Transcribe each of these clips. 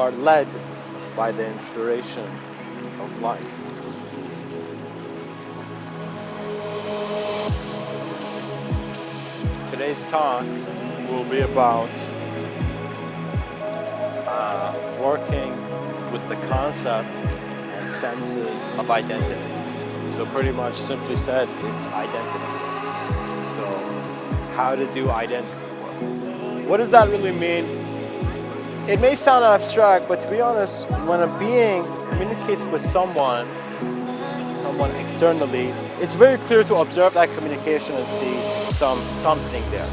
are led by the inspiration of life. Today's talk will be about working with the concept and senses of identity. So pretty much simply said, it's identity. So how to do identity work. What does that really mean? It may sound abstract, but to be honest, when a being communicates with someone externally, it's very clear to observe that communication and see something there.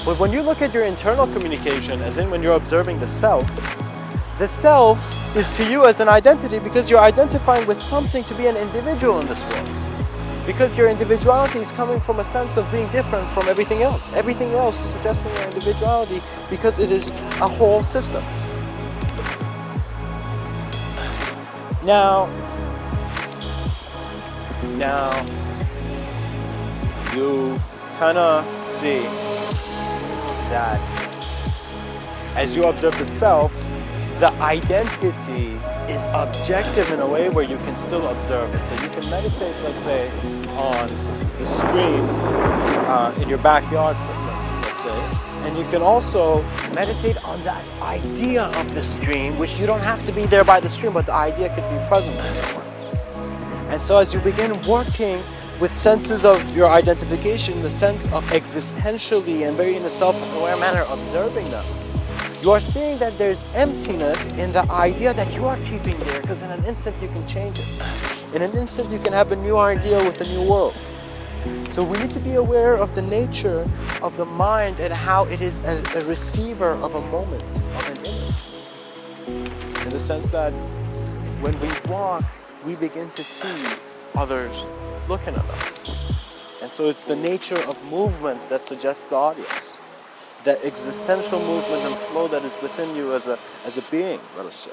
But when you look at your internal communication, as in when you're observing the self is to you as an identity because you're identifying with something to be an individual in this world. Because your individuality is coming from a sense of being different from everything else. Everything else is suggesting your individuality because it is a whole system. Now you kind of see that as you observe the self, the identity is objective in a way where you can still observe it. So you can meditate, let's say, on the stream in your backyard, let's say, and you can also meditate on that idea of the stream, which you don't have to be there by the stream, but the idea could be present in your awareness. And so as you begin working with senses of your identification, the sense of existentially and very in a self-aware manner observing them, you are seeing that there's emptiness in the idea that you are keeping there, because in an instant you can change it. In an instant you can have a new idea with a new world. So we need to be aware of the nature of the mind and how it is a receiver of a moment, of an image. In the sense that when we walk, we begin to see others looking at us. And so it's the nature of movement that suggests the audience. That existential movement and flow that is within you as a being, let us say.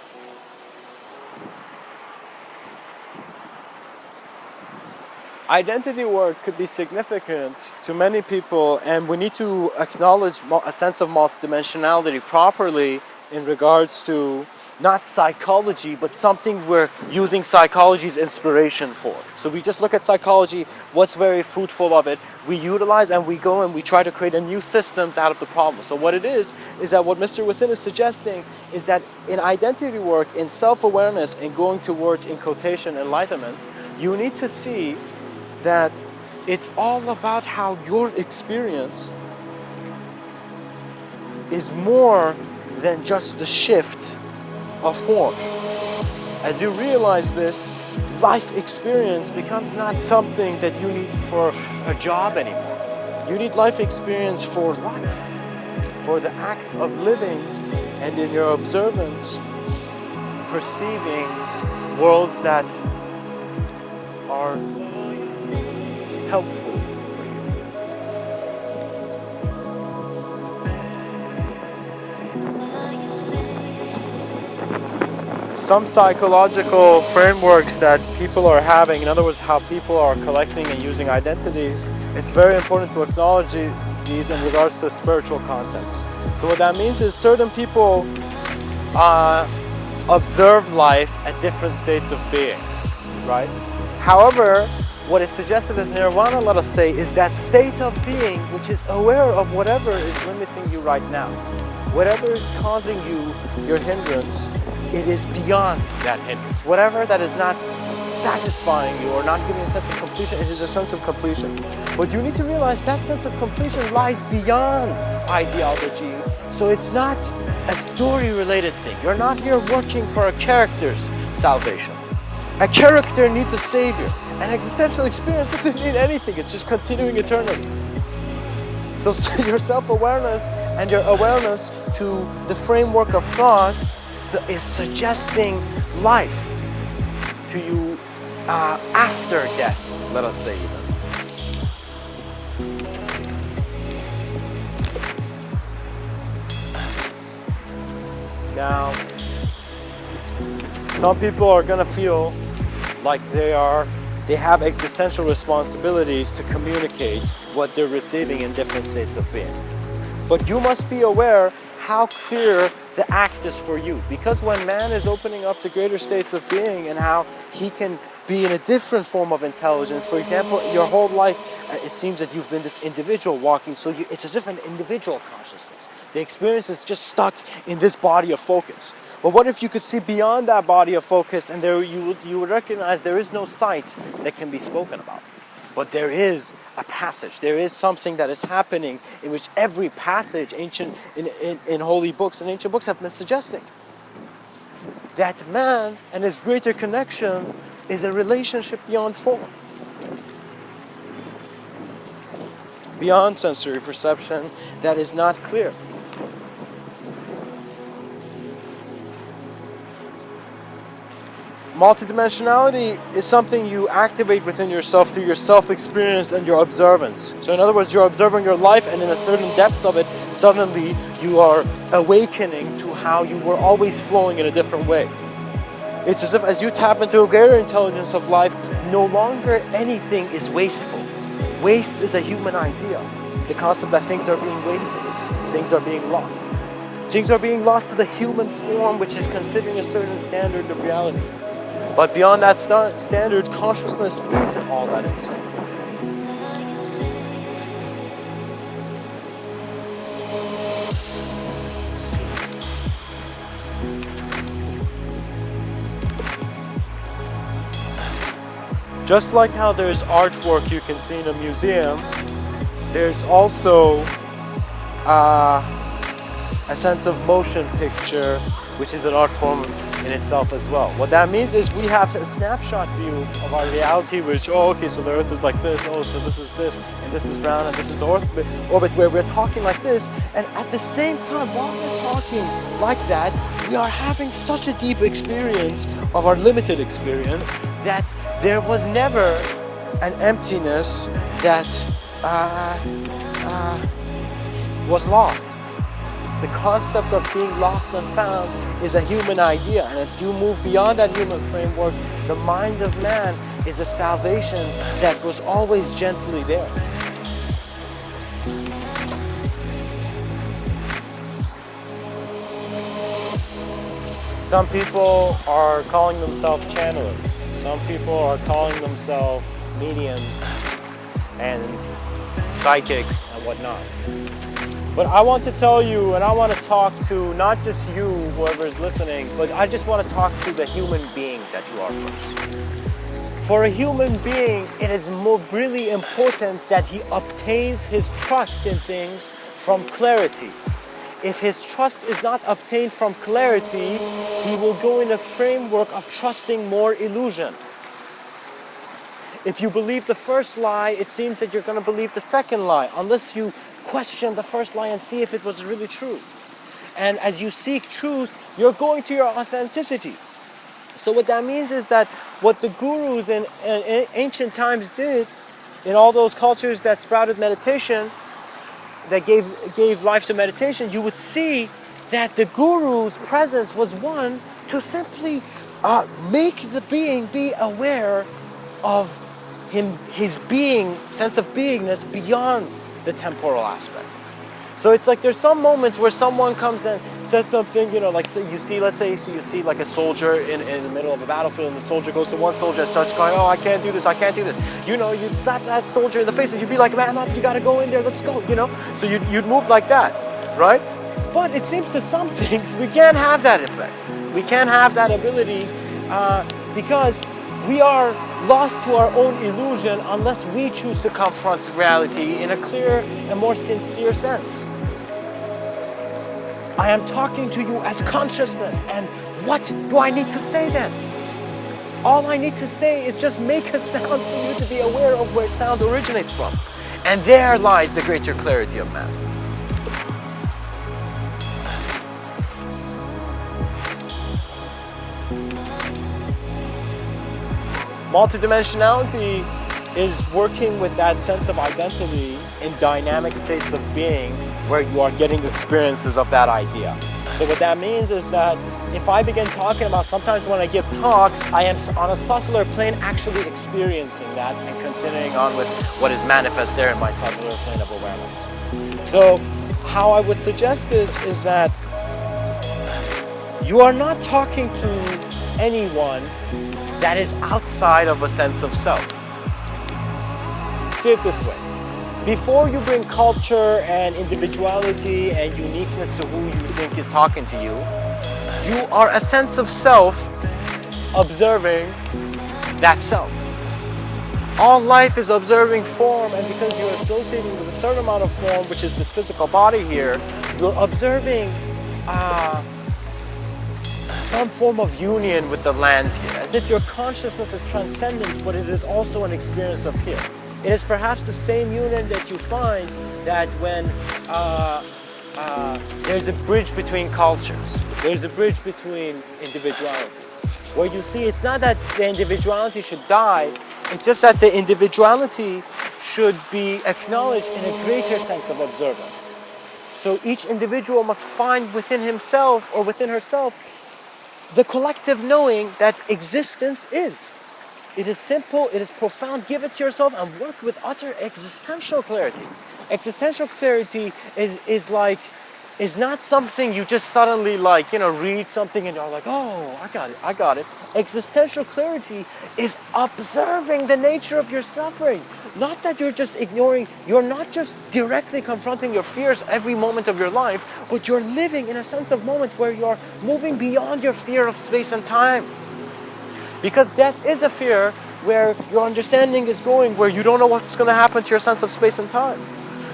Identity work could be significant to many people, and we need to acknowledge a sense of multidimensionality properly in regards to not psychology, but something we're using psychology's inspiration for. So we just look at psychology, what's very fruitful of it, we utilize and we go and we try to create a new systems out of the problem. So what it is that what Mr. Within is suggesting is that in identity work, in self-awareness and going towards, in quotation, enlightenment, you need to see that it's all about how your experience is more than just the shift of form. As you realize this, life experience becomes not something that you need for a job anymore. You need life experience for life, for the act of living, and in your observance, perceiving worlds that are helpful. Some psychological frameworks that people are having, in other words, how people are collecting and using identities, it's very important to acknowledge these in regards to spiritual context. So what that means is certain people observe life at different states of being, right? However, what is suggested as nirvana, let us say, is that state of being which is aware of whatever is limiting you right now. Whatever is causing you your hindrance, it is beyond that hindrance. Whatever that is not satisfying you or not giving a sense of completion, it is a sense of completion. But you need to realize that sense of completion lies beyond ideology. So it's not a story-related thing. You're not here working for a character's salvation. A character needs a savior. An existential experience doesn't need anything. It's just continuing eternally. So your self-awareness and your awareness to the framework of thought is suggesting life to you after death, let us say even. Now, some people are going to feel like they have existential responsibilities to communicate what they're receiving in different states of being. But you must be aware how clear the act is for you. Because when man is opening up to greater states of being and how he can be in a different form of intelligence. For example, your whole life, it seems that you've been this individual walking, so it's as if an individual consciousness. The experience is just stuck in this body of focus. But what if you could see beyond that body of focus, and there you would recognize there is no sight that can be spoken about. But there is a passage. There is something that is happening in which every passage in holy books and ancient books have been suggesting. That man and his greater connection is a relationship beyond form. Beyond sensory perception that is not clear. Multidimensionality is something you activate within yourself through your self-experience and your observance. So in other words, you're observing your life, and in a certain depth of it, suddenly you are awakening to how you were always flowing in a different way. It's as if as you tap into a greater intelligence of life, no longer anything is wasteful. Waste is a human idea. The concept that things are being wasted, things are being lost. Things are being lost to the human form, which is considering a certain standard of reality. But beyond that standard, consciousness is all that is. Just like how there's artwork you can see in a museum, there's also a sense of motion picture, which is an art form in itself as well. What that means is we have a snapshot view of our reality, which, oh, okay, so the Earth is like this, oh, so this is this, and this is round, and this is the orbit, where we're talking like this, and at the same time, while we're talking like that, we are having such a deep experience of our limited experience that there was never an emptiness that was lost. The concept of being lost and found is a human idea, and as you move beyond that human framework, the mind of man is a salvation that was always gently there. Some people are calling themselves channelers. Some people are calling themselves mediums and psychics and whatnot. But I want to tell you, and I want to talk to not just you, whoever is listening, but I just want to talk to the human being that you are first. For a human being, it is really important that he obtains his trust in things from clarity. If his trust is not obtained from clarity, he will go in a framework of trusting more illusion. If you believe the first lie, it seems that you're going to believe the second lie, unless you question the first lie and see if it was really true. And as you seek truth, you're going to your authenticity. So what that means is that what the gurus in ancient times did, in all those cultures that sprouted meditation, that gave life to meditation, you would see that the guru's presence was one to simply make the being be aware of his being, sense of beingness beyond the temporal aspect. So it's like there's some moments where someone comes and says something, you know, like so you see, let's say, so you see like a soldier in the middle of a battlefield, and the soldier goes to one soldier and starts going, oh, I can't do this, I can't do this. You know, you'd slap that soldier in the face and you'd be like, man up, you gotta go in there, let's go, you know? So you'd move like that, right? But it seems to some things we can't have that effect. We can't have that ability because we are lost to our own illusion unless we choose to confront reality in a clear and more sincere sense. I am talking to you as consciousness, and what do I need to say then? All I need to say is just make a sound for you to be aware of where sound originates from. And there lies the greater clarity of man. Multidimensionality is working with that sense of identity in dynamic states of being where you are getting experiences of that idea. So what that means is that if I begin talking about, sometimes when I give talks, I am on a subtler plane actually experiencing that and continuing on with what is manifest there in my subtler plane of awareness. So how I would suggest this is that You are not talking to anyone that is outside of a sense of self. See it this way. Before you bring culture and individuality and uniqueness to who you think is talking to you, you are a sense of self observing that self. All life is observing form, and because you're associating with a certain amount of form, which is this physical body here, you're observing some form of union with the land here, as if your consciousness is transcendent, but it is also an experience of here. It is perhaps the same union that you find that when there's a bridge between cultures, there's a bridge between individuality, where you see it's not that the individuality should die, it's just that the individuality should be acknowledged in a greater sense of observance. So each individual must find within himself or within herself the collective knowing that existence is. It is simple, it is profound. Give it to yourself and work with utter existential clarity. Existential clarity is not something you just suddenly read something and you're like, oh, I got it. Existential clarity is observing the nature of your suffering. Not that you're just ignoring, you're not just directly confronting your fears every moment of your life, but you're living in a sense of moment where you're moving beyond your fear of space and time. Because death is a fear where your understanding is going, where you don't know what's going to happen to your sense of space and time.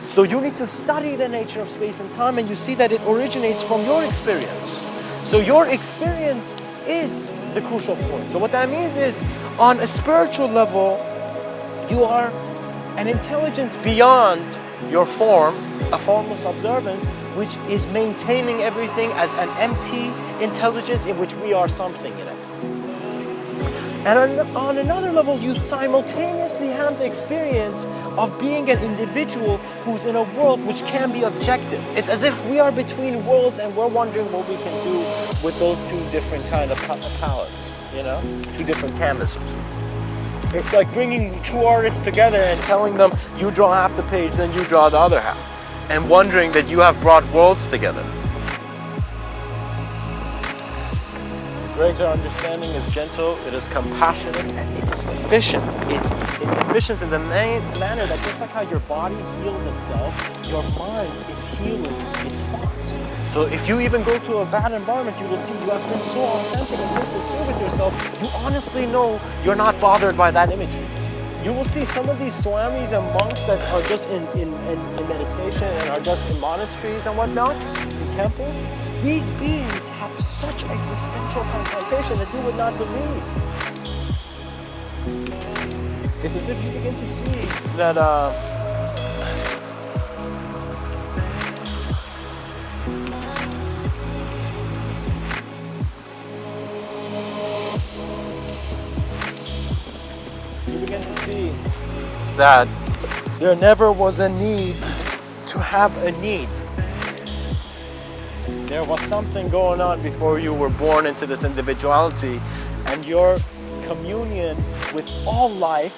So you need to study the nature of space and time, and you see that it originates from your experience. So your experience is the crucial point. So what that means is, on a spiritual level, you are an intelligence beyond your form, a formless observance, which is maintaining everything as an empty intelligence in which we are something in it. And on another level, you simultaneously have the experience of being an individual who's in a world which can be objective. It's as if we are between worlds and we're wondering what we can do with those two different kind of palettes, two different canvases. It's like bringing two artists together and telling them, you draw half the page, then you draw the other half, and wondering that you have brought worlds together. Greater understanding is gentle, it is compassionate, and it is efficient. It is efficient in the manner that just like how your body heals itself, your mind is healing its thoughts. So if you even go to a bad environment, you will see you have been so authentic and so sincere with yourself, you honestly know you're not bothered by that imagery. You will see some of these swamis and monks that are just in meditation and are just in monasteries and whatnot, in temples. These beings have such existential contemplation that you would not believe. It's as if you begin to see that there never was a need to have a need. There was something going on before you were born into this individuality, and your communion with all life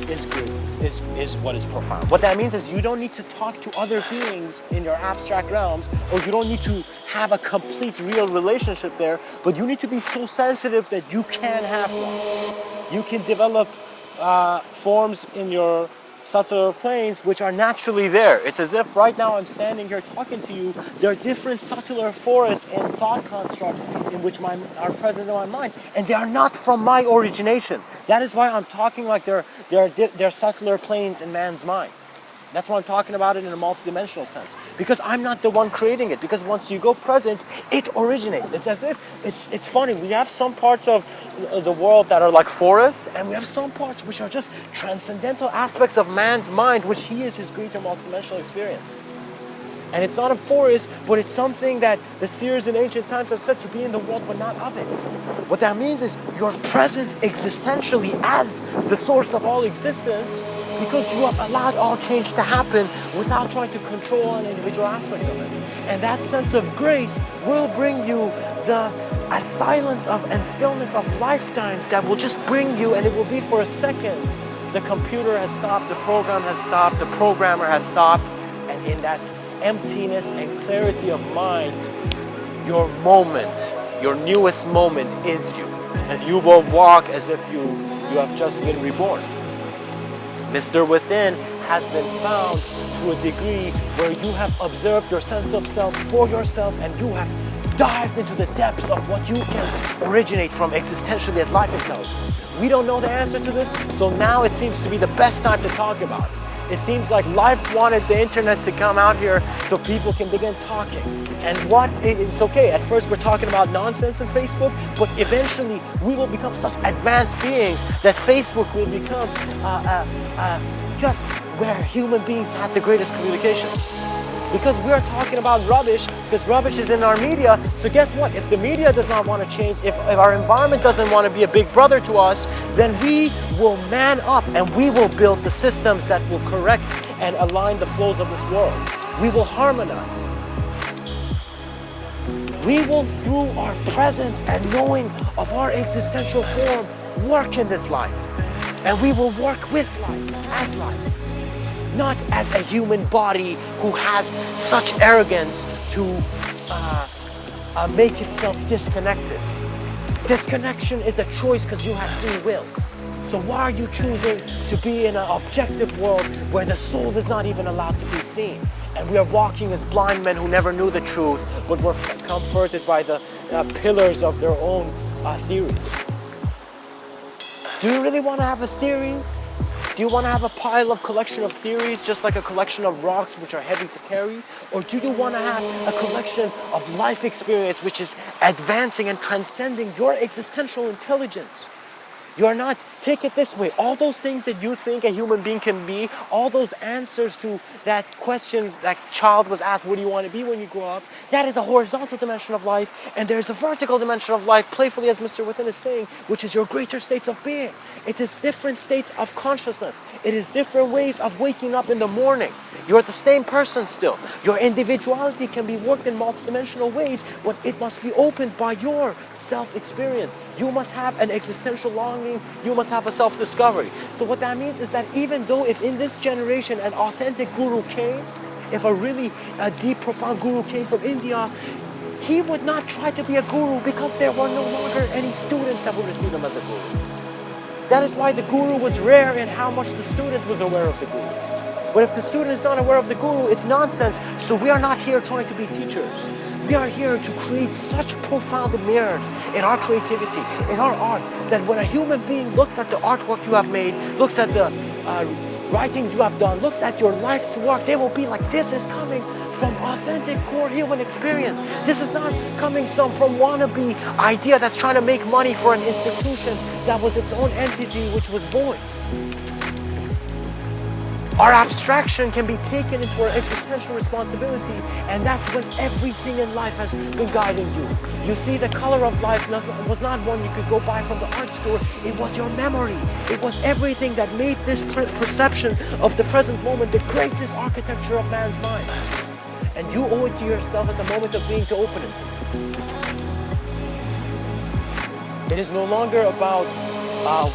is good, is what is profound. What that means is you don't need to talk to other beings in your abstract realms, or you don't need to have a complete real relationship there, but you need to be so sensitive that you can have one. You can develop forms in your subtler planes which are naturally there. It's as if right now I'm standing here talking to you, there are different subtler forests and thought constructs in which are present in my mind, and they are not from my origination. That is why I'm talking like they're subtler planes in man's mind. That's why I'm talking about it in a multidimensional sense. Because I'm not the one creating it. Because once you go present, it originates. It's as if, it's funny, we have some parts of the world that are like forests, and we have some parts which are just transcendental aspects of man's mind, which he is his greater multidimensional experience. And it's not a forest, but it's something that the seers in ancient times have said to be in the world, but not of it. What that means is you're present existentially as the source of all existence, because you have allowed all change to happen without trying to control an individual aspect of it. And that sense of grace will bring you a silence of and stillness of lifetimes that will just bring you, and it will be for a second. The computer has stopped, the program has stopped, the programmer has stopped, and in that emptiness and clarity of mind, your moment Your newest moment is you. And you will walk as if you have just been reborn. Mr. Within has been found to a degree where you have observed your sense of self for yourself, and you have dived into the depths of what you can originate from existentially as life intelligence. We don't know the answer to this, so now it seems to be the best time to talk about it. It seems like life wanted the internet to come out here so people can begin talking. And it's okay, at first we're talking about nonsense on Facebook, but eventually we will become such advanced beings that Facebook will become just where human beings have the greatest communication. Because we are talking about rubbish, because rubbish is in our media, so guess what? If the media does not want to change, if our environment doesn't want to be a big brother to us, then we will man up and we will build the systems that will correct and align the flows of this world. We will harmonize. We will, through our presence and knowing of our existential form, work in this life. And we will work with life, as life. Not as a human body who has such arrogance to make itself disconnected. Disconnection is a choice because you have free will. So why are you choosing to be in an objective world where the soul is not even allowed to be seen? And we are walking as blind men who never knew the truth, but were comforted by the pillars of their own theories. Do you really want to have a theory? Do you want to have a pile of collection of theories, just like a collection of rocks which are heavy to carry? Or do you want to have a collection of life experience which is advancing and transcending your existential intelligence? You are not, take it this way, all those things that you think a human being can be, all those answers to that question that child was asked, what do you want to be when you grow up? That is a horizontal dimension of life, and there's a vertical dimension of life, playfully as Mr. Within is saying, which is your greater states of being. It is different states of consciousness. It is different ways of waking up in the morning. You're the same person still. Your individuality can be worked in multidimensional ways, but it must be opened by your self-experience. You must have an existential longing. You must have a self-discovery. So what that means is that even though if in this generation an authentic guru came, if a really deep, profound guru came from India, he would not try to be a guru because there were no longer any students that would receive him as a guru. That is why the guru was rare in how much the student was aware of the guru. But if the student is not aware of the guru, it's nonsense. So we are not here trying to be teachers. We are here to create such profound mirrors in our creativity, in our art, that when a human being looks at the artwork you have made, looks at the writings you have done, looks at your life's work, they will be like, this is coming from authentic core human experience. This is not coming from wannabe idea that's trying to make money for an institution that was its own entity which was void. Our abstraction can be taken into our existential responsibility, and that's when everything in life has been guiding you. You see, the color of life was not one you could go buy from the art store. It was your memory. It was everything that made this perception of the present moment the greatest architecture of man's mind. And you owe it to yourself as a moment of being to open it. It is no longer about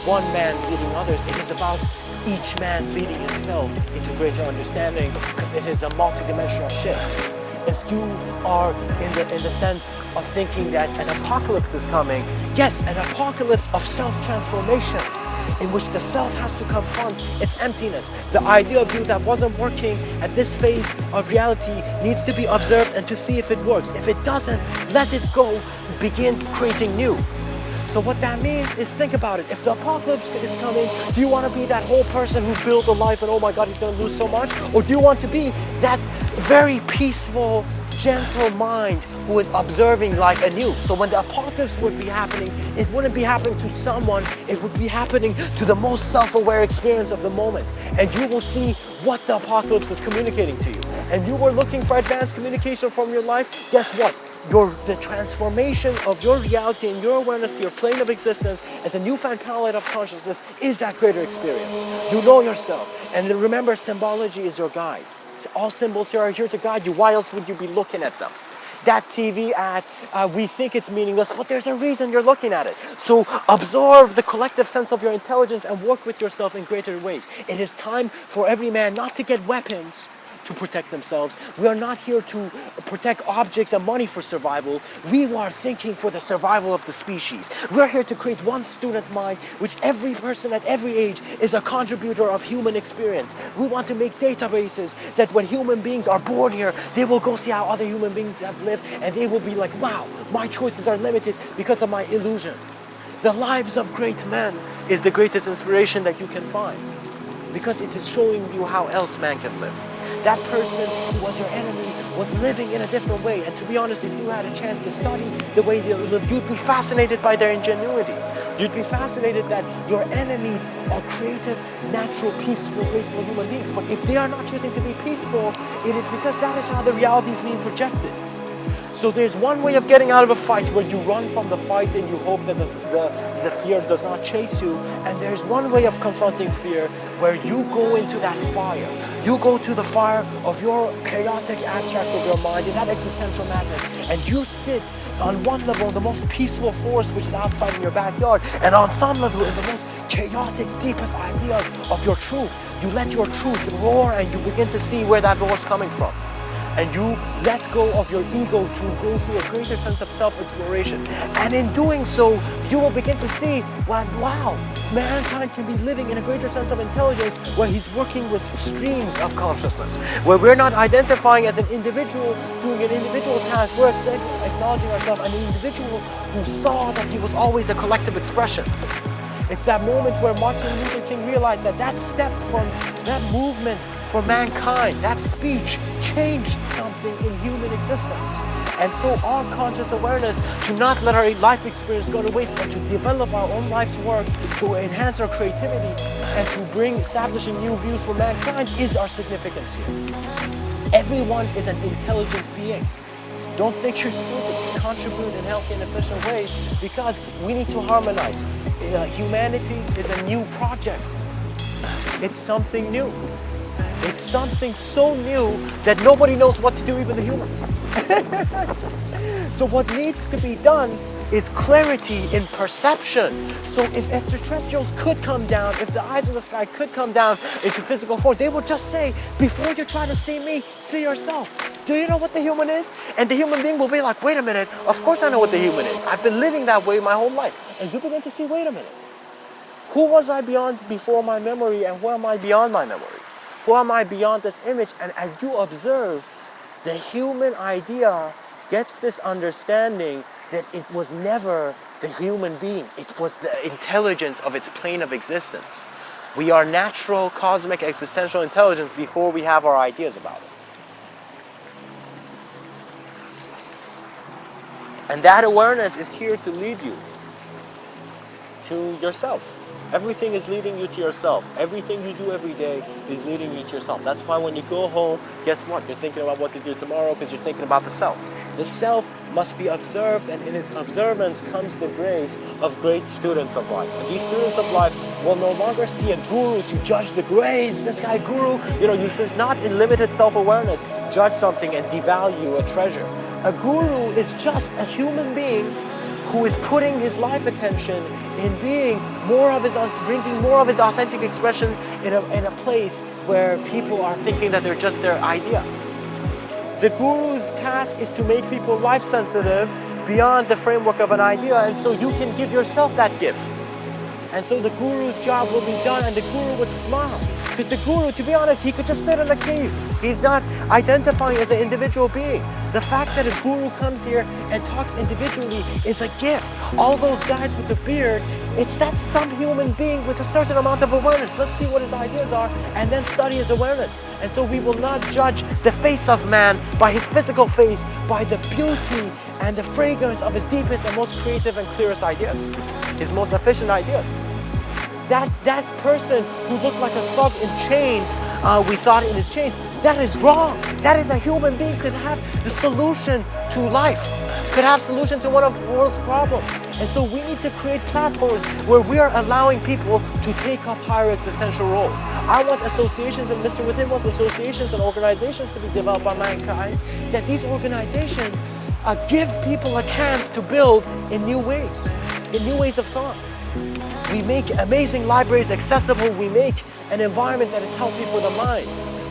one man leading others. It is about each man leading himself into greater understanding, because it is a multidimensional shift. If you are in the sense of thinking that an apocalypse is coming, yes, an apocalypse of self-transformation, in which the self has to confront its emptiness. The idea of you that wasn't working at this phase of reality needs to be observed and to see if it works. If it doesn't, let it go, begin creating new. So what that means is, think about it. If the apocalypse is coming, do you want to be that whole person who built a life and oh my God, he's going to lose so much? Or do you want to be that very peaceful, gentle mind who is observing life anew? So when the apocalypse would be happening, it wouldn't be happening to someone, it would be happening to the most self-aware experience of the moment. And you will see what the apocalypse is communicating to you. And you were looking for advanced communication from your life, guess what? The transformation of your reality and your awareness to your plane of existence as a newfound palette of consciousness is that greater experience. You know yourself. And then remember, symbology is your guide. All symbols here are here to guide you. Why else would you be looking at them? That TV ad, we think it's meaningless, but there's a reason you're looking at it. So absorb the collective sense of your intelligence and work with yourself in greater ways. It is time for every man not to get weapons to to protect themselves. We are not here to protect objects and money for survival. We are thinking for the survival of the species. We're here to create one student mind, which every person at every age is a contributor of human experience. We want to make databases that when human beings are born here, they will go see how other human beings have lived, and they will be like, wow, my choices are limited because of my illusion. The lives of great men is the greatest inspiration that you can find, because it is showing you how else man can live. That person who was your enemy was living in a different way, and to be honest, if you had a chance to study the way they live, you'd be fascinated by their ingenuity. You'd be fascinated that your enemies are creative, natural, peaceful, graceful human beings. But if they are not choosing to be peaceful, it is because that is how the reality is being projected. So there's one way of getting out of a fight where you run from the fight and you hope that the fear does not chase you. And there's one way of confronting fear where you go into that fire. You go to the fire of your chaotic abstracts of your mind, in that existential madness, and you sit on one level in the most peaceful forest which is outside in your backyard, and on some level in the most chaotic, deepest ideas of your truth. You let your truth roar, and you begin to see where that roar is coming from. And you let go of your ego to go through a greater sense of self-exploration. And in doing so, you will begin to see, well, wow, mankind can be living in a greater sense of intelligence where he's working with streams of consciousness, where we're not identifying as an individual doing an individual task, we're acknowledging ourselves as an individual who saw that he was always a collective expression. It's that moment where Martin Luther King realized that that step from that movement for mankind, that speech changed something in human existence. And so our conscious awareness to not let our life experience go to waste and to develop our own life's work to enhance our creativity and to bring establishing new views for mankind is our significance here. Everyone is an intelligent being. Don't think you're stupid. Contribute in healthy and efficient ways, because we need to harmonize. Humanity is a new project. It's something new. It's something so new that nobody knows what to do, even the humans. So what needs to be done is clarity in perception. So if extraterrestrials could come down, if the eyes of the sky could come down into physical form, they would just say, before you try to see me, see yourself. Do you know what the human is? And the human being will be like, wait a minute, of course I know what the human is. I've been living that way my whole life. And you begin to see, wait a minute. Who was I before my memory, and who am I beyond my memory? Who am I beyond this image? And as you observe, the human idea gets this understanding that it was never the human being. It was the intelligence of its plane of existence. We are natural, cosmic, existential intelligence before we have our ideas about it. And that awareness is here to lead you to yourself. Everything is leading you to yourself. Everything you do every day is leading you to yourself. That's why when you go home, guess what? You're thinking about what to do tomorrow because you're thinking about the self. The self must be observed, and in its observance comes the grace of great students of life. And these students of life will no longer see a guru to judge the grace. This guy guru, you should not, in limited self-awareness, judge something and devalue a treasure. A guru is just a human being who is putting his life attention in being bringing more of his authentic expression in a place where people are thinking that they're just their idea. The guru's task is to make people life sensitive beyond the framework of an idea, and so you can give yourself that gift. And so the guru's job will be done, and the guru would smile. Because the guru, to be honest, he could just sit in a cave. He's not identifying as an individual being. The fact that a guru comes here and talks individually is a gift. All those guys with the beard, it's that some human being with a certain amount of awareness. Let's see what his ideas are and then study his awareness. And so we will not judge the face of man by his physical face, by the beauty and the fragrance of his deepest and most creative and clearest ideas, his most efficient ideas. That person who looked like a thug in chains, we thought in his chains, that is wrong. That is a human being, could have the solution to life, could have solution to one of the world's problems. And so we need to create platforms where we are allowing people to take up higher existential roles. I want associations, and Mr. Within wants associations and organizations to be developed by mankind, that these organizations give people a chance to build in new ways of thought. We make amazing libraries accessible. We make an environment that is healthy for the mind.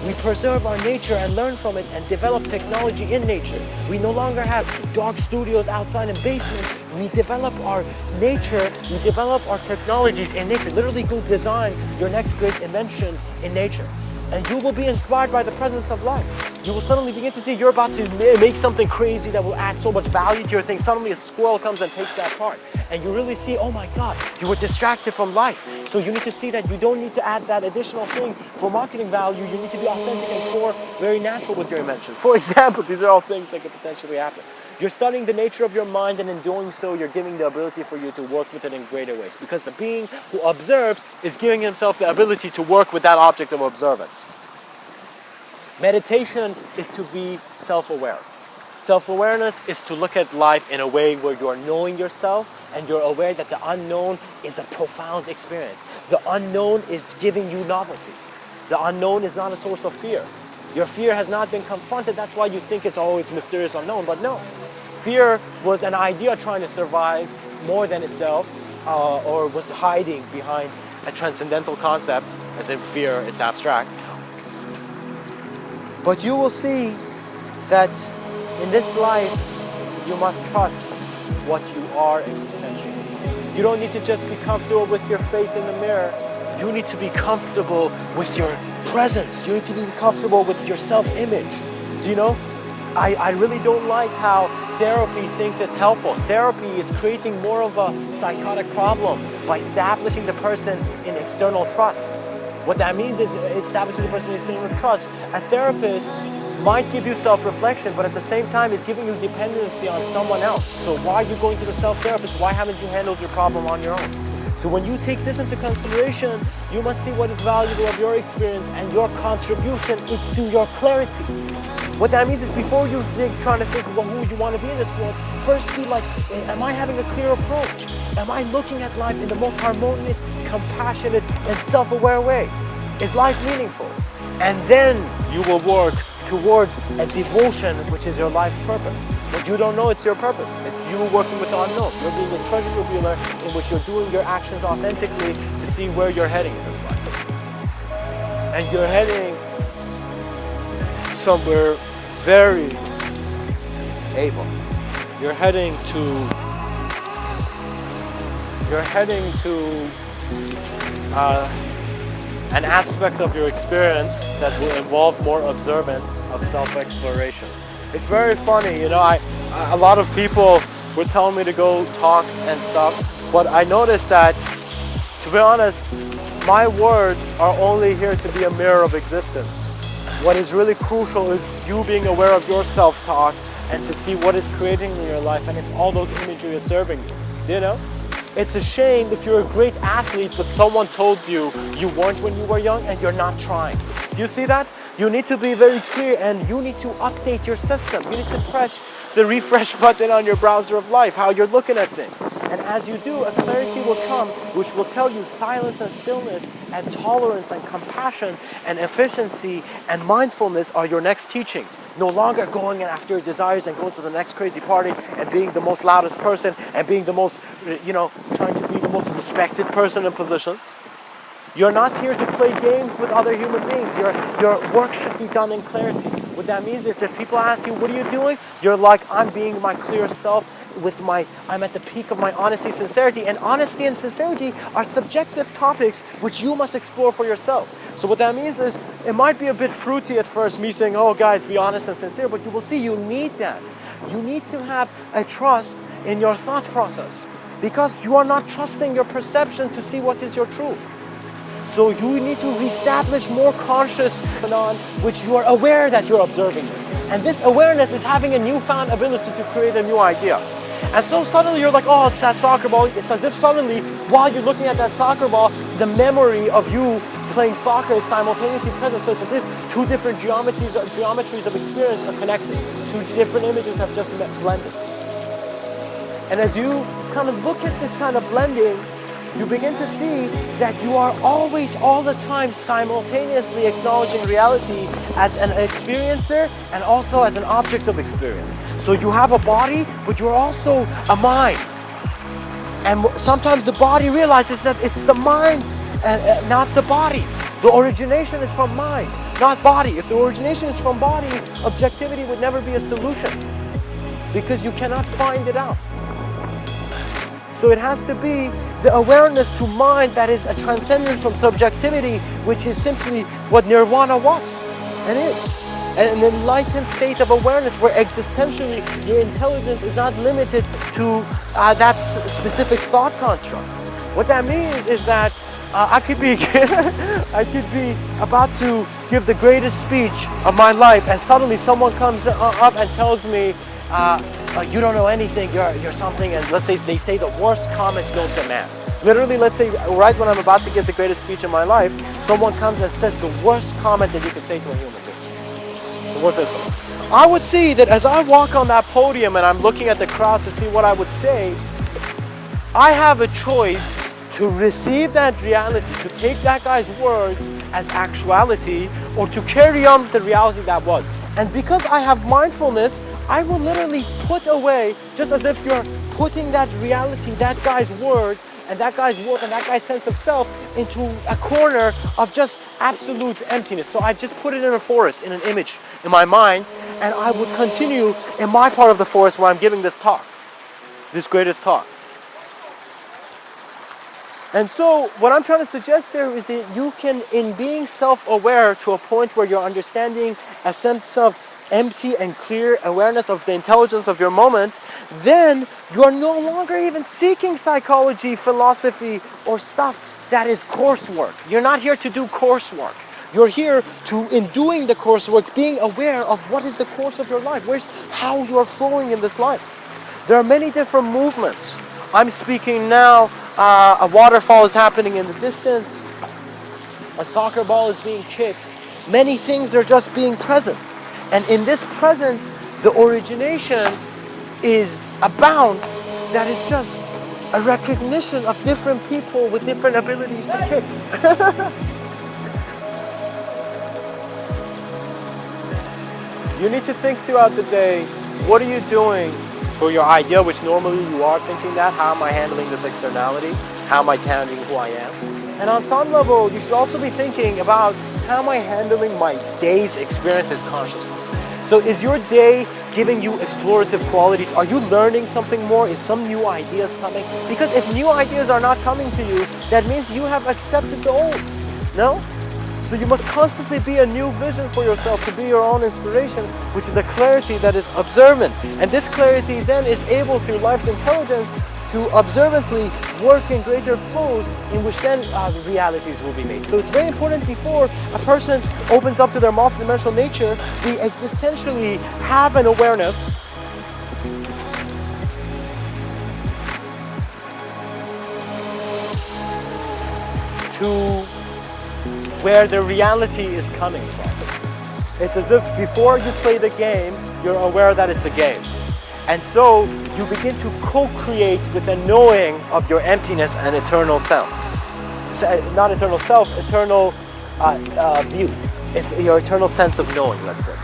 We preserve our nature and learn from it and develop technology in nature. We no longer have dark studios outside in basements. We develop our nature, we develop our technologies in nature. Literally go design your next great invention in nature. And you will be inspired by the presence of life. You will suddenly begin to see you're about to make something crazy that will add so much value to your thing. Suddenly a squirrel comes and takes that part. And you really see, oh my God, you were distracted from life. So you need to see that you don't need to add that additional thing for marketing value. You need to be authentic and core, very natural with your invention. For example, these are all things that could potentially happen. You're studying the nature of your mind, and in doing so, you're giving the ability for you to work with it in greater ways. Because the being who observes is giving himself the ability to work with that object of observance. Meditation is to be self-aware. Self-awareness is to look at life in a way where you're knowing yourself and you're aware that the unknown is a profound experience. The unknown is giving you novelty. The unknown is not a source of fear. Your fear has not been confronted. That's why you think it's mysterious unknown, but no. Fear was an idea trying to survive more than itself, or was hiding behind a transcendental concept, as in fear, it's abstract. But you will see that in this life, you must trust what you are existentially. You don't need to just be comfortable with your face in the mirror. You need to be comfortable with your presence. You need to be comfortable with your self-image. Do you know? I really don't like how therapy thinks it's helpful. Therapy is creating more of a psychotic problem by establishing the person in external trust. What that means is establishing the person in external trust. A therapist might give you self-reflection, but at the same time is giving you dependency on someone else. So why are you going to the self-therapist? Why haven't you handled your problem on your own? So when you take this into consideration, you must see what is valuable of your experience, and your contribution is to your clarity. What that means is before you trying to think about who you want to be in this world, first be like, am I having a clear approach? Am I looking at life in the most harmonious, compassionate, and self-aware way? Is life meaningful? And then you will work towards a devotion, which is your life purpose. But you don't know it's your purpose. It's you working with the unknown. You're being a treasure revealer in which you're doing your actions authentically to see where you're heading in this life. And you're heading somewhere very able. You're heading to an aspect of your experience that will involve more observance of self-exploration. It's very funny, you know, a lot of people were telling me to go talk and stuff, but I noticed that, to be honest, my words are only here to be a mirror of existence. What is really crucial is you being aware of your self-talk and to see what is creating in your life and if all those imagery is serving you, you know? It's a shame if you're a great athlete but someone told you you weren't when you were young and you're not trying. Do you see that? You need to be very clear and you need to update your system. You need to press the refresh button on your browser of life, how you're looking at things. And as you do, a clarity will come which will tell you silence and stillness and tolerance and compassion and efficiency and mindfulness are your next teachings. No longer going after your desires and going to the next crazy party and being the most loudest person and being the most, trying to be the most respected person in position. You're not here to play games with other human beings. Your work should be done in clarity. What that means is if people ask you, what are you doing? You're like, I'm being my clear self I'm at the peak of my honesty, sincerity. And honesty and sincerity are subjective topics which you must explore for yourself. So what that means is it might be a bit fruity at first, me saying, oh guys, be honest and sincere, but you will see you need that. You need to have a trust in your thought process because you are not trusting your perception to see what is your truth. So you need to reestablish more conscious phenomenon which you are aware that you're observing this. And this awareness is having a newfound ability to create a new idea. And so suddenly you're like, oh, it's that soccer ball. It's as if suddenly, while you're looking at that soccer ball, the memory of you playing soccer is simultaneously present. So it's as if two different geometries of experience are connected. Two different images have just blended. And as you kind of look at this kind of blending, you begin to see that you are always, all the time, simultaneously acknowledging reality as an experiencer and also as an object of experience. So you have a body, but you're also a mind. And sometimes the body realizes that it's the mind and not the body. The origination is from mind. not body. If the origination is from body, objectivity would never be a solution because you cannot find it out. So it has to be the awareness to mind that is a transcendence from subjectivity, which is simply what nirvana was and is. An enlightened state of awareness where existentially your intelligence is not limited to that specific thought construct. What that means is that I could be about to give the greatest speech of my life, and suddenly someone comes up and tells me, you don't know anything, you're something, and let's say they say the worst comment known to man. Literally, let's say right when I'm about to give the greatest speech of my life, someone comes and says the worst comment that you could say to a human being. I would see that as I walk on that podium and I'm looking at the crowd to see what I would say, I have a choice to receive that reality, to take that guy's words as actuality, or to carry on the reality that was. And because I have mindfulness, I will literally put away, just as if you're putting that reality, that guy's word, and that guy's work and that guy's sense of self into a corner of just absolute emptiness. So I just put it in a forest, in an image in my mind, and I would continue in my part of the forest where I'm giving this talk, this greatest talk. And so what I'm trying to suggest there is that you can, in being self-aware to a point where you're understanding a sense of empty and clear awareness of the intelligence of your moment, then you are no longer even seeking psychology, philosophy, or stuff that is coursework. You're not here to do coursework. You're here to, in doing the coursework, being aware of what is the course of your life, how you are flowing in this life. There are many different movements. I'm speaking now, a waterfall is happening in the distance, a soccer ball is being kicked. Many things are just being present. And in this presence, the origination is a bounce that is just a recognition of different people with different abilities to kick. You need to think throughout the day, what are you doing for your idea, which normally you are thinking that, how am I handling this externality? How am I handling who I am? And on some level, you should also be thinking about how am I handling my day's experience as consciousness? So is your day giving you explorative qualities? Are you learning something more? Is some new ideas coming? Because if new ideas are not coming to you, that means you have accepted the old. No? So you must constantly be a new vision for yourself, to be your own inspiration, which is a clarity that is observant. And this clarity then is able, through life's intelligence, to observantly work in greater flows in which then realities will be made. So it's very important before a person opens up to their multidimensional nature, they existentially have an awareness to where the reality is coming from. It's as if before you play the game, you're aware that it's a game. And so you begin to co-create with a knowing of your emptiness and eternal self. Not eternal self, eternal view. It's your eternal sense of knowing, let's say.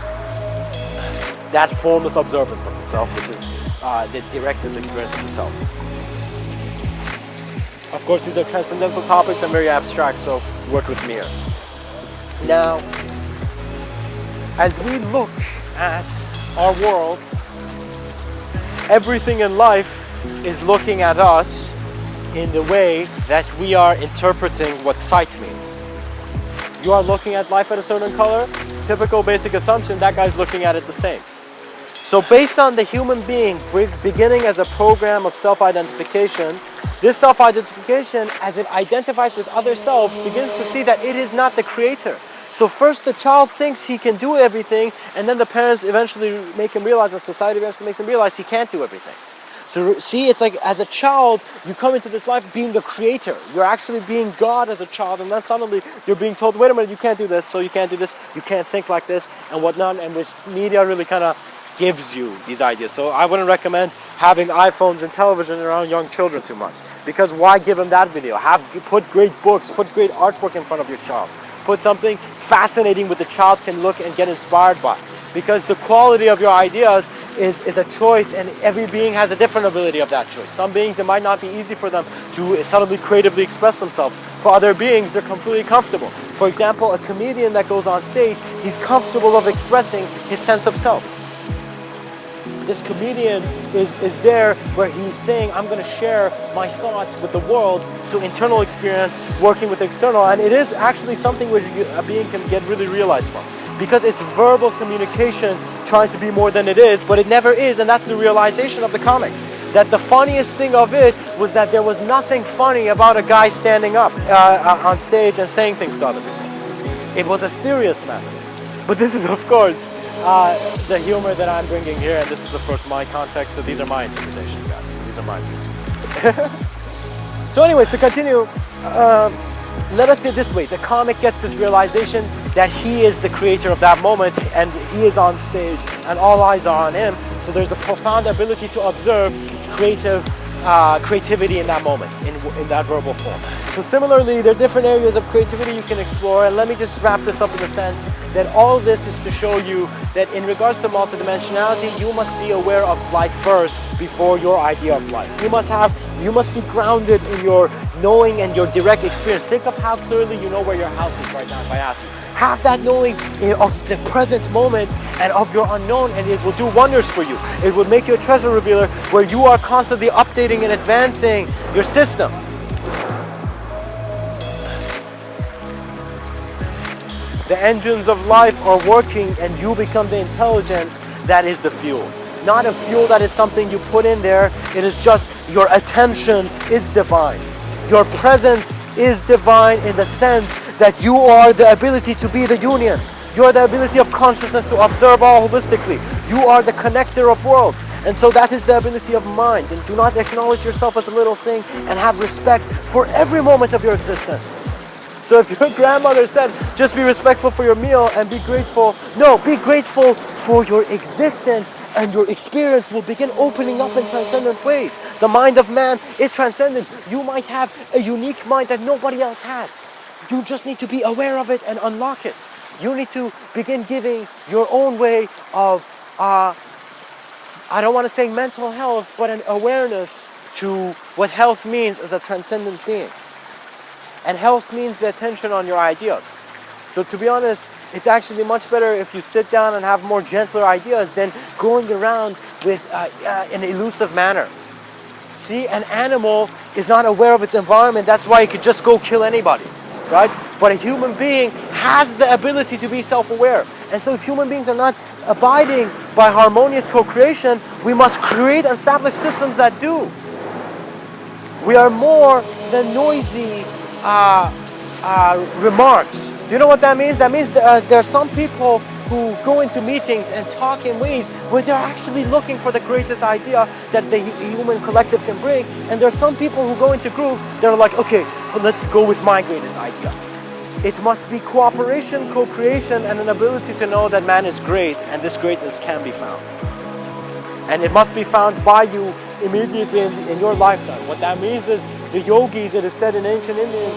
That formless observance of the self, which is the directest experience of the self. Of course, these are transcendental topics and very abstract, so work with me here. Now, as we look at our world, everything in life is looking at us in the way that we are interpreting what sight means. You are looking at life at a certain color, typical basic assumption, that guy's looking at it the same. So based on the human being beginning as a program of self-identification, this self-identification, as it identifies with other selves, begins to see that it is not the creator. So first the child thinks he can do everything, and then the parents eventually make him realize, the society eventually makes him realize he can't do everything. So see, it's like as a child, you come into this life being the creator. You're actually being God as a child, and then suddenly you're being told, wait a minute, you can't do this, so you can't do this, you can't think like this, and whatnot, and which media really kind of gives you these ideas. So I wouldn't recommend having iPhones and television around young children too much, because why give them that video? Put great books, put great artwork in front of your child. Put something fascinating what the child can look and get inspired by. Because the quality of your ideas is a choice, and every being has a different ability of that choice. Some beings, it might not be easy for them to subtly, creatively express themselves. For other beings, they're completely comfortable. For example, a comedian that goes on stage, he's comfortable of expressing his sense of self. This comedian is there where he's saying, I'm going to share my thoughts with the world, so internal experience working with external, and it is actually something which a being can get really realized from. Because it's verbal communication trying to be more than it is, but it never is, and that's the realization of the comic. That the funniest thing of it was that there was nothing funny about a guy standing up on stage and saying things to other people. It was a serious matter. But this is, of course, the humor that I'm bringing here, and this is, of course, my context, so these are my interpretations, guys. These are my views. So anyways, to continue, let us say it this way. The comic gets this realization that he is the creator of that moment, and he is on stage, and all eyes are on him. So there's a profound ability to observe creativity in that moment, in that verbal form. So similarly, there are different areas of creativity you can explore, and let me just wrap this up in the sense that all this is to show you that in regards to multidimensionality, you must be aware of life first before your idea of life. You must be grounded in your knowing and your direct experience. Think of how clearly you know where your house is right now, if I ask you. Have that knowing of the present moment and of your unknown, and it will do wonders for you. It will make you a treasure revealer where you are constantly updating and advancing your system. The engines of life are working, and you become the intelligence that is the fuel. Not a fuel that is something you put in there. It is just your attention is divine. Your presence is divine in the sense that you are the ability to be the union. You are the ability of consciousness to observe all holistically. You are the connector of worlds. And so that is the ability of mind. And do not acknowledge yourself as a little thing, and have respect for every moment of your existence. So if your grandmother said, just be respectful for your meal and be grateful, no, be grateful for your existence, and your experience will begin opening up in transcendent ways. The mind of man is transcendent. You might have a unique mind that nobody else has. You just need to be aware of it and unlock it. You need to begin giving your own way of, I don't want to say mental health, but an awareness to what health means as a transcendent being. And health means the attention on your ideas. So to be honest, it's actually much better if you sit down and have more gentler ideas than going around with an elusive manner. See, an animal is not aware of its environment. That's why it could just go kill anybody, right? But a human being has the ability to be self-aware. And so if human beings are not abiding by harmonious co-creation, we must create and establish systems that do. We are more than noisy remarks. Do you know what that means? That means there are some people who go into meetings and talk in ways where they're actually looking for the greatest idea that the human collective can bring. And there are some people who go into group, they're like, okay, well, let's go with my greatest idea. It must be cooperation, co-creation, and an ability to know that man is great, and this greatness can be found. And it must be found by you immediately in your lifetime. What that means is the yogis, it is said in ancient Indian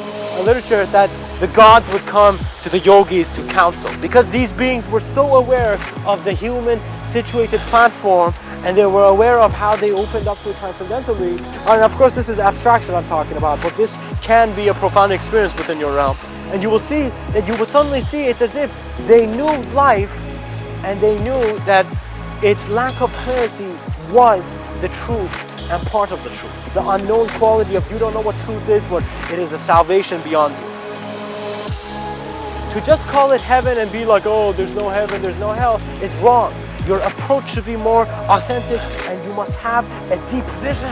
literature that the gods would come to the yogis to counsel, because these beings were so aware of the human situated platform, and they were aware of how they opened up to transcendentally. And of course this is abstraction I'm talking about, but this can be a profound experience within your realm. And you will see that you will suddenly see it's as if they knew life, and they knew that its lack of clarity was the truth and part of the truth. The unknown quality of you don't know what truth is, but it is a salvation beyond you. To just call it heaven and be like, oh, there's no heaven, there's no hell, is wrong. Your approach should be more authentic, and you must have a deep vision.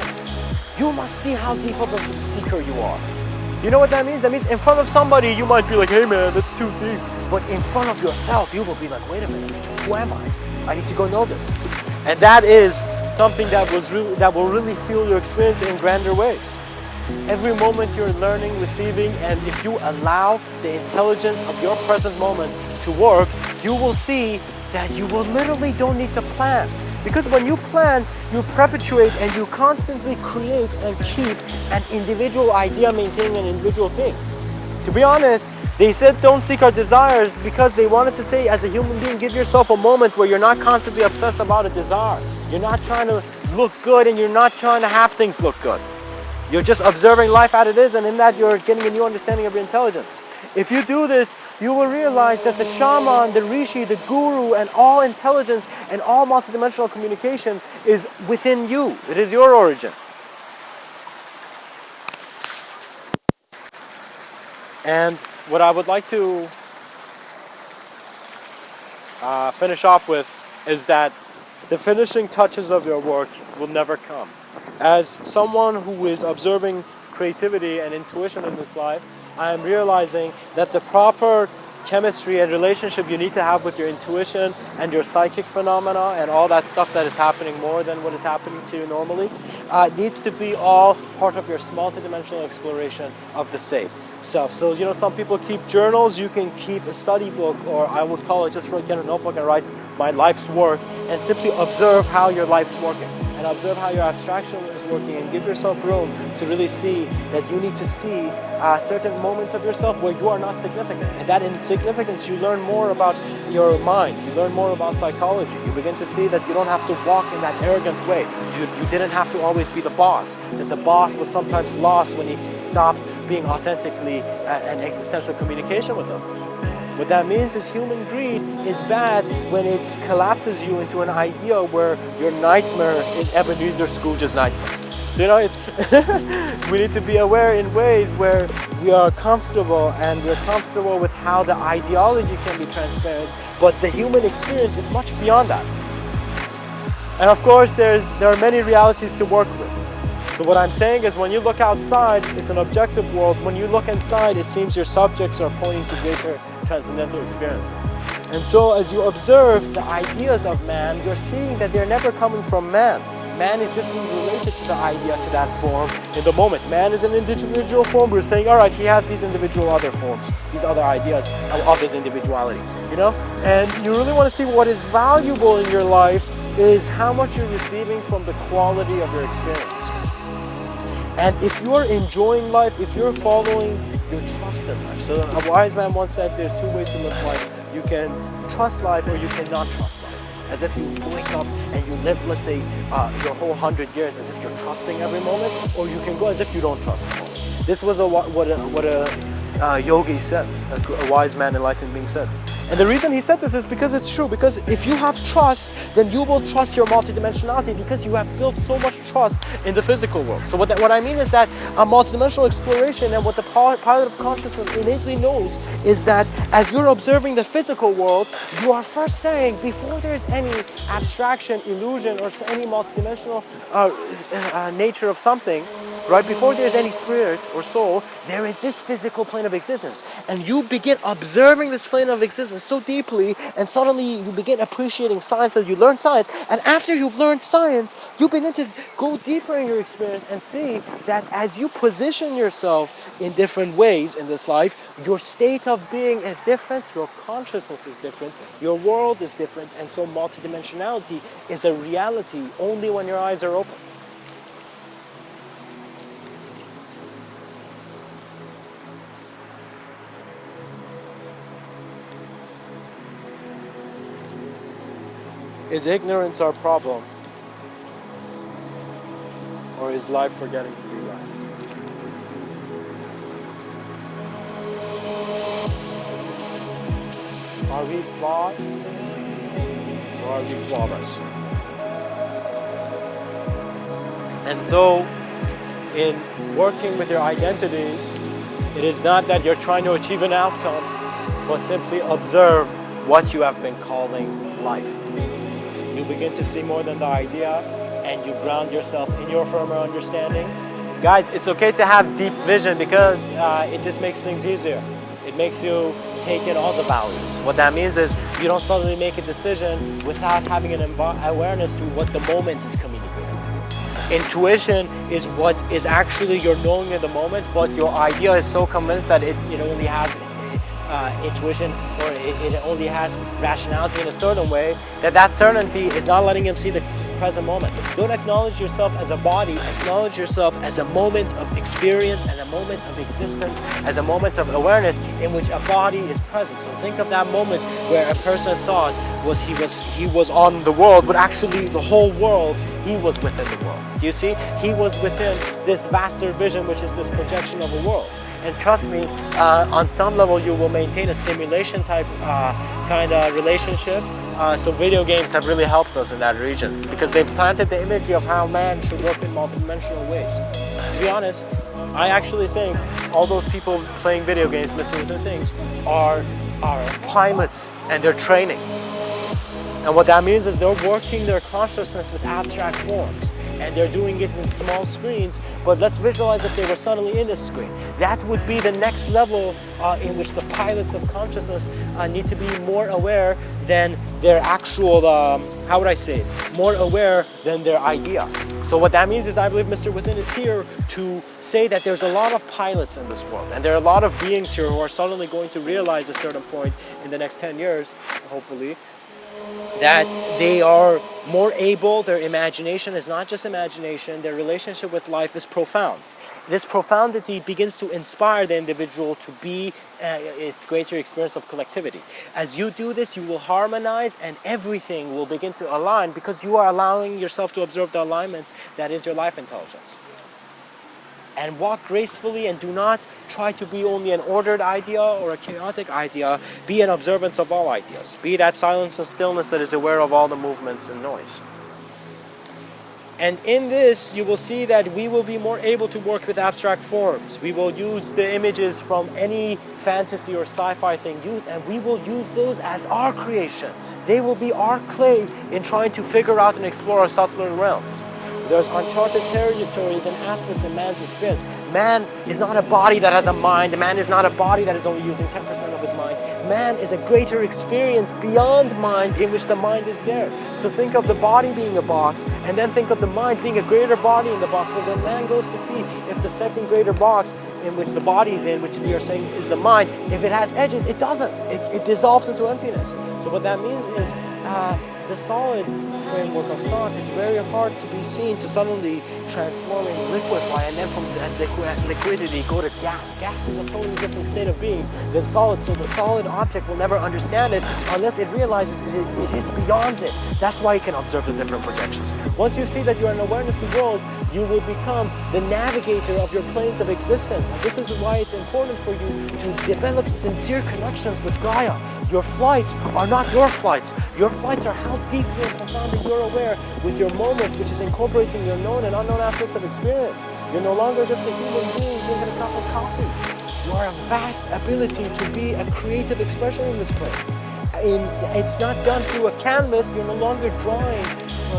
You must see how deep of a seeker you are. You know what that means? That means in front of somebody, you might be like, hey man, that's too deep. But in front of yourself, you will be like, wait a minute, who am I? I need to go know this. And that is something that will really fuel your experience in grander ways. Every moment you're learning, receiving, and if you allow the intelligence of your present moment to work, you will see that you will literally don't need to plan. Because when you plan, you perpetuate and you constantly create and keep an individual idea, maintaining an individual thing. To be honest, They said don't seek our desires because they wanted to say, as a human being, give yourself a moment where you're not constantly obsessed about a desire. You're not trying to look good and you're not trying to have things look good. You're just observing life as it is, and in that you're getting a new understanding of your intelligence. If you do this, you will realize that the shaman, the rishi, the guru, and all intelligence and all multidimensional communication is within you. It is your origin. And what I would like to finish off with is that the finishing touches of your work will never come. As someone who is observing creativity and intuition in this life, I am realizing that the proper chemistry and relationship you need to have with your intuition and your psychic phenomena and all that stuff that is happening more than what is happening to you normally needs to be all part of your multidimensional exploration of the self. So, you know, some people keep journals, you can keep a study book, or I would call it just get a notebook and write my life's work and simply observe how your life's working and observe how your abstraction is working, and give yourself room to really see that you need to see certain moments of yourself where you are not significant. And that insignificance, you learn more about your mind, you learn more about psychology. You begin to see that you don't have to walk in that arrogant way. You didn't have to always be the boss, that the boss was sometimes lost when he stopped being authentically an existential communication with them. What that means is human greed is bad when it collapses you into an idea where your nightmare is Ebenezer Scrooge's nightmare. You know, it's we need to be aware in ways where we are comfortable, and we're comfortable with how the ideology can be transparent, but the human experience is much beyond that. And of course, there are many realities to work with. So what I'm saying is, when you look outside, it's an objective world. When you look inside, it seems your subjects are pointing to greater transcendental experiences. And so as you observe the ideas of man, you're seeing that they're never coming from man. Man is just being related to the idea, to that form in the moment. Man is an individual form. We're saying, all right, he has these individual other forms, these other ideas of his individuality, you know? And you really want to see what is valuable in your life is how much you're receiving from the quality of your experience. And if you're enjoying life, if you're following your trust in life. So a wise man once said there's two ways to live life. You can trust life or you cannot trust life. As if you wake up and you live, let's say, your whole 100 years as if you're trusting every moment, or you can go as if you don't trust the moment. This was what a yogi said, a wise man, enlightened being said. And the reason he said this is because it's true. Because if you have trust, then you will trust your multidimensionality, because you have built so much trust in the physical world. So what I mean is that a multidimensional exploration, and what the pilot of consciousness innately knows, is that as you're observing the physical world, you are first saying, before there's any abstraction, illusion, or any multidimensional nature of something, right, before there's any spirit or soul, there is this physical plane of existence. And you begin observing this plane of existence so deeply, and suddenly you begin appreciating science, and you learn science. And after you've learned science, you begin to go deeper in your experience and see that as you position yourself in different ways in this life, your state of being is different, your consciousness is different, your world is different, and so multidimensionality is a reality only when your eyes are open. Is ignorance our problem? Or is life forgetting to be life? Are we flawed? Or are we flawless? And so, in working with your identities, it is not that you're trying to achieve an outcome, but simply observe what you have been calling life. You begin to see more than the idea, and you ground yourself in your firmer understanding. Guys, it's okay to have deep vision, because it just makes things easier. It makes you take in all the values. What that means is you don't suddenly make a decision without having an awareness to what the moment is communicating to you. Intuition is what is actually your knowing in the moment, but your idea is so convinced that it only has intuition, or it only has rationality in a certain way, that certainty is not letting him see the present moment. Don't acknowledge yourself as a body, acknowledge yourself as a moment of experience and a moment of existence, as a moment of awareness in which a body is present. So think of that moment where a person thought he was on the world, but actually the whole world, he was within the world. Do you see? He was within this vaster vision, which is this projection of a world. And trust me, on some level you will maintain a simulation type kind of relationship. So video games have really helped us in that region because they've planted the imagery of how man should work in multidimensional ways. To be honest, I actually think all those people playing video games, Mr.Within things, are pilots and they're training. And what that means is they're working their consciousness with abstract forms. And they're doing it in small screens, but let's visualize if they were suddenly in this screen. That would be the next level in which the pilots of consciousness need to be more aware than their actual, how would I say it? More aware than their idea. So what that means is I believe Mr.Within is here to say that there's a lot of pilots in this world, and there are a lot of beings here who are suddenly going to realize a certain point in the next 10 years, hopefully, that they are more able, their imagination is not just imagination, their relationship with life is profound. This profundity begins to inspire the individual to be its greater experience of collectivity. As you do this, you will harmonize and everything will begin to align because you are allowing yourself to observe the alignment that is your life intelligence. And walk gracefully and do not try to be only an ordered idea or a chaotic idea. Be an observance of all ideas. Be that silence and stillness that is aware of all the movements and noise. And in this, you will see that we will be more able to work with abstract forms. We will use the images from any fantasy or sci-fi thing used, and we will use those as our creation. They will be our clay in trying to figure out and explore our subtler realms. There's uncharted territories and aspects in man's experience. Man is not a body that has a mind. Man is not a body that is only using 10% of his mind. Man is a greater experience beyond mind in which the mind is there. So think of the body being a box and then think of the mind being a greater body in the box. But when man goes to see if the second greater box in which the body is in, which we are saying is the mind, if it has edges, it doesn't. It dissolves into emptiness. So what that means is the solid framework of thought is very hard to be seen to suddenly transforming liquefy and then from that liquidity go to gas. Gas is a totally different state of being than solid, so the solid object will never understand it unless it realizes it is beyond it. That's why you can observe the different projections. Once you see that you are an awareness to worlds, you will become the navigator of your planes of existence. And this is why it's important for you to develop sincere connections with Gaia. Your flights are not your flights. Your flights are how deeply and profoundly you're aware with your moment, which is incorporating your known and unknown aspects of experience. You're no longer just a human being drinking a cup of coffee. You are a vast ability to be a creative expression in this plane. It's not done through a canvas. You're no longer drawing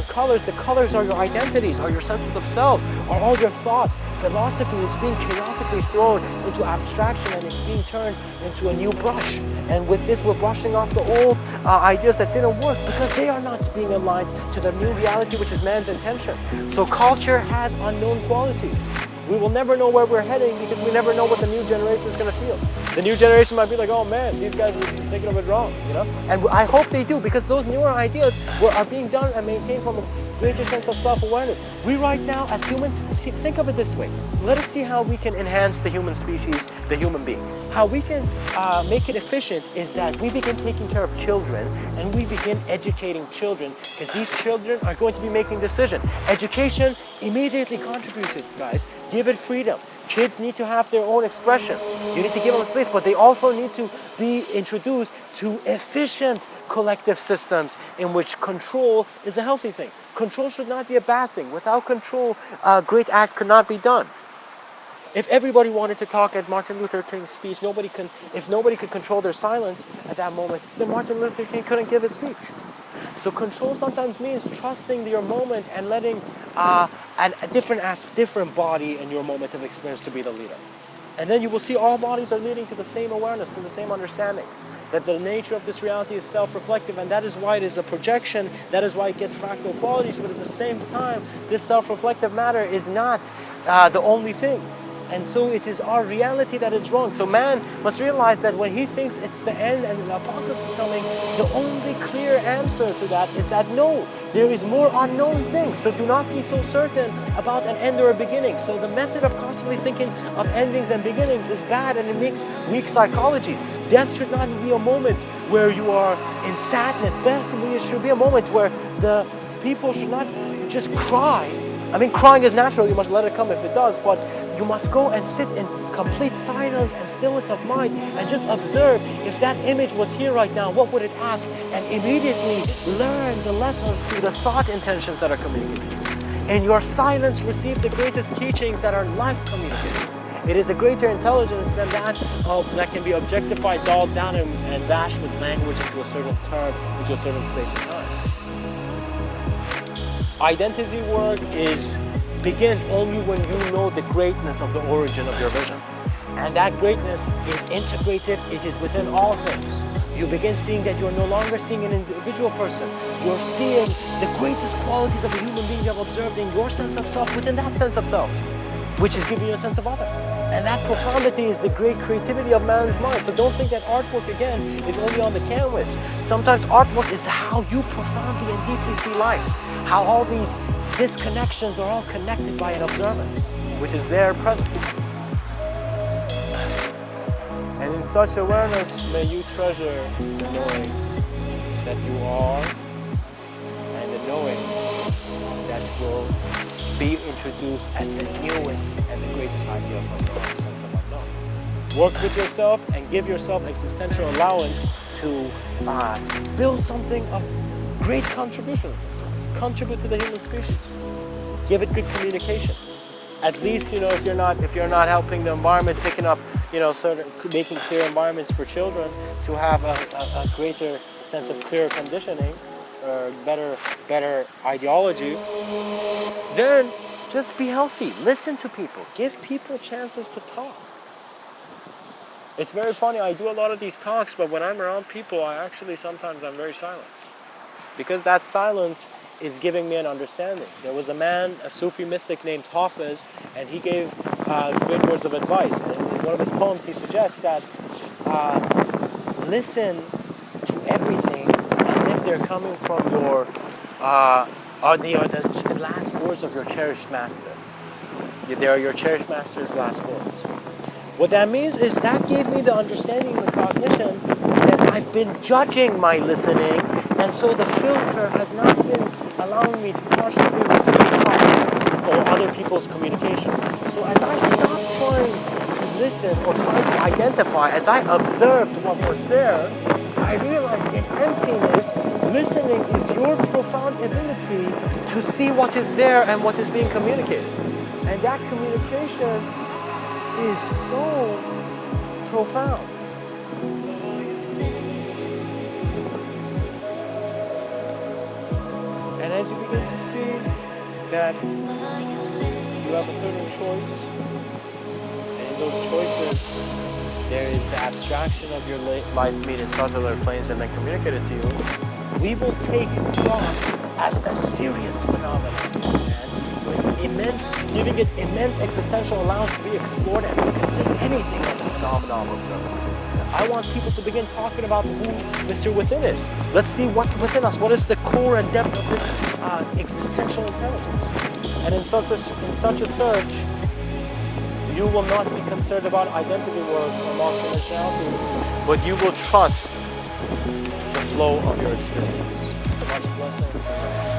colors. The colors are your identities, are your senses of selves, are all your thoughts. Philosophy is being chaotically thrown into abstraction and it's being turned into a new brush. And with this, we're brushing off the old ideas that didn't work because they are not being aligned to the new reality, which is man's intention. So culture has unknown qualities. We will never know where we're heading because we never know what the new generation is going to feel. The new generation might be like, oh man, these guys are thinking of it wrong, you know? And I hope they do because those newer ideas are being done and maintained from a greater sense of self-awareness. We right now, as humans, think of it this way. Let us see how we can enhance the human species, the human being. How we can make it efficient is that we begin taking care of children and we begin educating children because these children are going to be making decisions. Education immediately contributed, guys. Give it freedom. Kids need to have their own expression. You need to give them space, but they also need to be introduced to efficient collective systems in which control is a healthy thing. Control should not be a bad thing. Without control, great acts could not be done. If everybody wanted to talk at Martin Luther King's speech, if nobody could control their silence at that moment, then Martin Luther King couldn't give his speech. So control sometimes means trusting your moment and letting a different body in your moment of experience to be the leader. And then you will see all bodies are leading to the same awareness, to the same understanding. That the nature of this reality is self-reflective, and that is why it is a projection, that is why it gets fractal qualities, but at the same time, this self-reflective matter is not the only thing. And so it is our reality that is wrong. So man must realize that when he thinks it's the end and the apocalypse is coming, the only clear answer to that is that no, there is more unknown things. So do not be so certain about an end or a beginning. So the method of constantly thinking of endings and beginnings is bad, and it makes weak psychologies. Death should not be a moment where you are in sadness. Death should be a moment where the people should not just cry. I mean, crying is natural, you must let it come if it does, but you must go and sit in complete silence and stillness of mind and just observe if that image was here right now, what would it ask? And immediately learn the lessons through the thought intentions that are communicated. In your silence, receive the greatest teachings that are life communicated. It is a greater intelligence than that that can be objectified, dulled down, and dashed with language into a certain term, into a certain space and time. Identity work begins only when you know the greatness of the origin of your vision. And that greatness is integrated, it is within all things. You begin seeing that you're no longer seeing an individual person. You're seeing the greatest qualities of a human being you have observed in your sense of self within that sense of self, which is giving you a sense of other. And that profundity is the great creativity of man's mind. So don't think that artwork, again, is only on the canvas. Sometimes artwork is how you profoundly and deeply see life. How all these disconnections are all connected by an observance, which is there present. And in such awareness, may you treasure the knowing that you are, and the knowing that will be introduced as the newest and the greatest idea from your own sense of unknown. Work with yourself and give yourself existential allowance to build something of great contribution. Contribute to the human species. Give it good communication. At least, if you're not helping the environment, picking up, making clear environments for children to have a greater sense of clear conditioning, or better ideology, then just be healthy. Listen to people. Give people chances to talk. It's very funny. I do a lot of these talks, but when I'm around people, sometimes I'm very silent. Because that silence is giving me an understanding. There was a man, a Sufi mystic named Hafiz, and he gave great words of advice. And in one of his poems, he suggests that listen to everything as if they're coming from your, they are the last words of your cherished master. They are your cherished master's last words. What that means is that gave me the understanding and the cognition that I've been judging my listening, and so the filter has not been allowing me to consciously receive thought or other people's communication. So as I stopped trying to listen or trying to identify, as I observed what was there, I realized in emptiness, listening is your profound ability to see what is there and what is being communicated. And that communication is so profound. And as you begin to see that you have a certain choice, and in those choices, there is the abstraction of your life made in subtler planes and then communicated to you, we will take thought as a serious phenomenon, and giving it immense existential allowance to be explored, and we can say anything on the phenomenon of observance. I want people to begin talking about who Mr. Within is. Let's see what's within us. What is the core and depth of this existential intelligence? And in such a search, you will not be concerned about identity work or non-conventionality, but you will trust the flow of your experience. Much blessings.